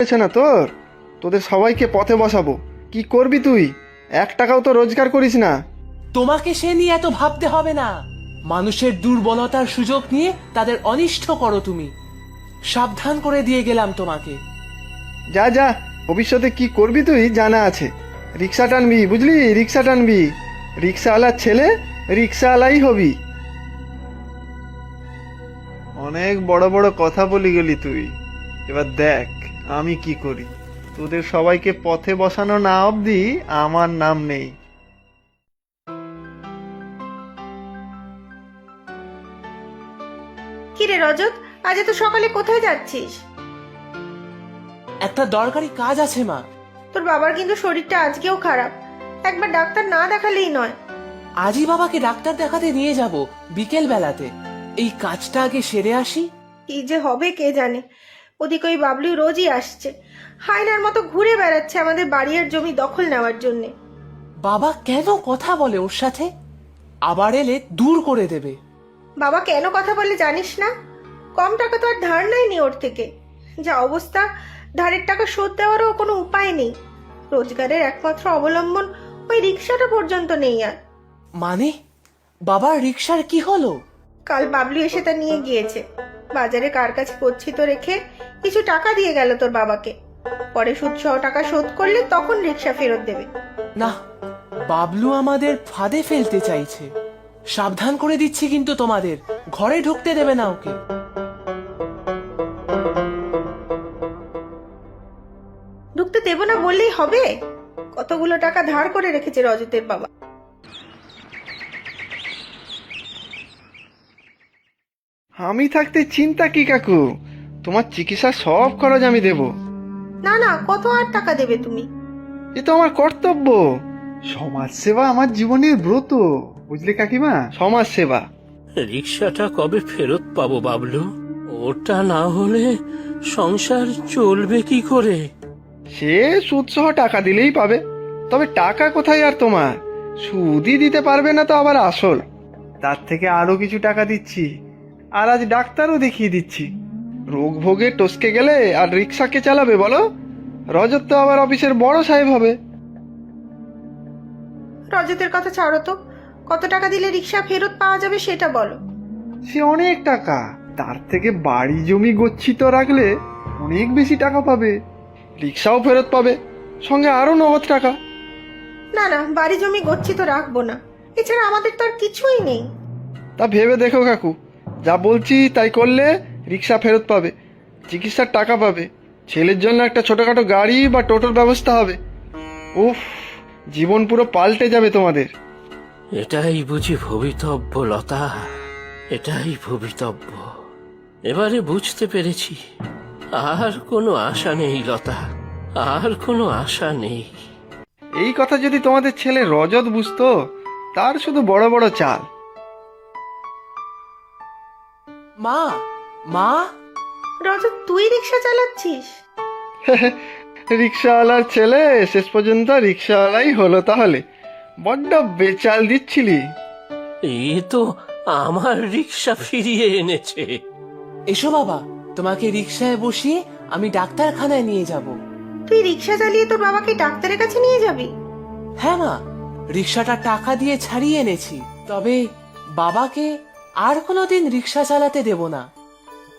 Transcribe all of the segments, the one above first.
হয়েছে না তোদের সবাইকে পথে বসাবো। কি করবি তুই? 1 টাকাও তো রোজগার করিস না। তোমাকে সে নিয়ে এত ভাবতে হবে না। মানুষের দুর্বলতার সুযোগ নিয়ে তাদের অনিষ্ট করো তুমি। সাবধান করে দিয়ে গেলাম তোমাকে। যা যা, ভবিষ্যতে কি করবি তুই জানা আছে। রিক্সা টানবি, বুঝলি? রিক্সা টানবি, রিক্সাওয়ালার ছেলে রিক্সাওয়ালাই হবি। অনেক বড় বড় কথা বলি গেলি তুই। এবার দেখ আমি কি করি। তোদের সবাইকে পথে বসানো না অবধি আমার নাম নেই। কিরে রজত, আজ এত সকালে কোথায় যাচ্ছিস? একটা দরকারি কাজ আছে মা। তোর বাবার কিন্তু শরীরটা আজকেও খারাপ, একবার ডাক্তার না দেখালেই নয়। আজই বাবাকে ডাক্তার দেখাতে নিয়ে যাব বিকেল বেলাতে। এই কাজটা আগে সেরে আসি। কি যে হবে কে জানে। ওদিকে ওই বাবলু রোজই আসছে, হায়নার মতো ঘুরে বেড়াচ্ছে আমাদের বাড়ি আর জমি দখল নেওয়ার জন্যে। বাবা কেন কথা বলে ওর সাথে? আবার এলে দূর করে দেবে। বাবা কেন কথা বলে জানিস না? কম টাকা তো আর ধার নেয়নি ওর থেকে। যা অবস্থা, ধারের টাকা শোধ দেওয়ারও কোনো উপায় নেই। রোজগারের একমাত্র অবলম্বন ওই রিক্সাটা পর্যন্ত নেই আর। মানে বাবার রিক্সার কি হলো? কাল বাবলু এসে তা নিয়ে গিয়েছে। বাজারে কার কাছে গচ্ছিত রেখে কিছু টাকা দিয়ে গেল তোর বাবাকে। পরে সুদ সহ টাকা শোধ করলে তখন রিক্সা ফেরত দেবে। না, বাবলু আমাদের ফাঁদে ফেলতে চাইছে। সাবধান করে দিচ্ছি কিন্তু তোমাদের, ঘরে ঢুকতে দেবে না ওকে। ঢুকতে দেবো না বললেই হবে? কতগুলো টাকা ধার করে রেখেছে রজতের বাবা। আমি থাকতে চিন্তা কি কাকু? তোমার চিকিৎসার সব খরচ আমি দেব। না না, কত আর টাকা দেবে তুমি? এ তো আমার কর্তব্য। সমাজ সেবা আমার জীবনের ব্রত, বুঝলে কাকিমা? সমাজ সেবা। রিক্সাটা কবে ফেরত পাবো বাবলু? ওটা না হলে সংসার চলবে কি করে? সে সুদ সহ টাকা দিলেই পাবে। তবে টাকা কোথায় আর তোমার? সুদই দিতে পারবে না তো আবার আসল। তার থেকে আরো কিছু টাকা দিচ্ছি, আর আজ ডাক্তারও দেখিয়ে দিচ্ছি। রোগ ভোগে টসকে গেলে আর রিক্সাকে চালাবে বলো? রজত তো আবার অফিসের বড় সাহেব হবে। রজতের কথা ছাড়ো তো, কত টাকা দিলে রিক্সা ফেরত পাওয়া যাবে সেটা বলো। সে অনেক টাকা। তার থেকে বাড়ি জমি গচ্ছিত রাখলে অনেক বেশি টাকা পাবে। রিক্সাও ফেরত পাবে, সঙ্গে আরো নগদ টাকা। না না, বাড়ি জমি গচ্ছিত রাখবো না। এছাড়া আমাদের তো আর কিছুই নেই। তা ভেবে দেখো কাকু, যা বলছি তাই করলে রিক্সা ফেরত পাবে, চিকিৎসার টাকা পাবে, ছেলের জন্য একটা ছোটখাটো গাড়ি বা টোটোর ব্যবস্থা হবে। উফ, জীবন পুরো পাল্টে যাবে তোমাদের। এটাই বুঝি ভবিতব্য লতা, এটাই ভবিতব্য। এবারে বুঝতে পেরেছি, আর কোনো আশা নেই লতা, আর কোনো আশা নেই। এই কথা যদি তোমাদের ছেলে রজত বুঝতো, তার শুধু বড় বড় চাল। মা, মা। রজত, তুই রিক্সা চালাচ্ছিস? রিক্সাওয়ালার ছেলে শেষ পর্যন্ত রিক্সাওয়ালাই হলো তাহলে? বড্ড বেচাল দিচ্ছিলি। এ তো আমার রিক্সা ফিরিয়ে এনেছে। এসো বাবা, তোমাকে রিক্সায় বসিয়ে আমি ডাক্তারখানায় নিয়ে যাব। তুই রিক্সা চালিয়ে তোর বাবাকে ডাক্তারের কাছে নিয়ে যাবি? হ্যাঁ মা, রিক্সাটা টাকা দিয়ে ছাড়িয়ে এনেছি। তবে বাবাকে আর কোনোদিন রিক্সা চালাতে দেব না।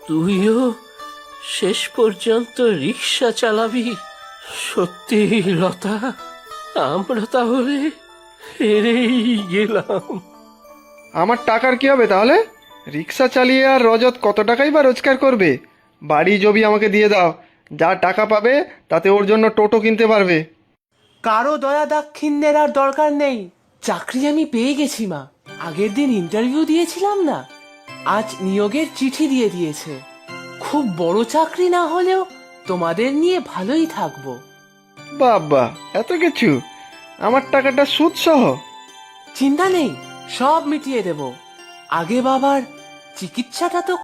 তুইও শেষ পর্যন্ত রিক্সা চালাবি? সত্যি লতা, আমরা তাহলে হেরেই গেলাম। আমার টাকার কি হবে তাহলে? রিক্সা চালিয়ে আর রজত কত টাকাই বা রোজগার করবে? বাড়ি জমি আমাকে দিয়ে দাও, যা টাকা পাবে তাতে ওর জন্য টোটো কিনতে পারবে। কারো দয়া দাক্ষিণ্যের আর দরকার নেই। চাকরি আমি পেয়ে গেছি মা। আগের দিন ইন্টারভিউ দিয়েছিলাম না, আজ নিয়োগের চিঠি দিয়ে দিয়েছে। খুব বড় চাকরি না হলেও তোমাদের নিয়ে ভালোই থাকবো। বাবা, এত কিছু! আমার টাকাটা সুদ সহ? চিন্তা নেই, সব মিটিয়ে দেব। আগে বাবার চিকিৎসাটা তো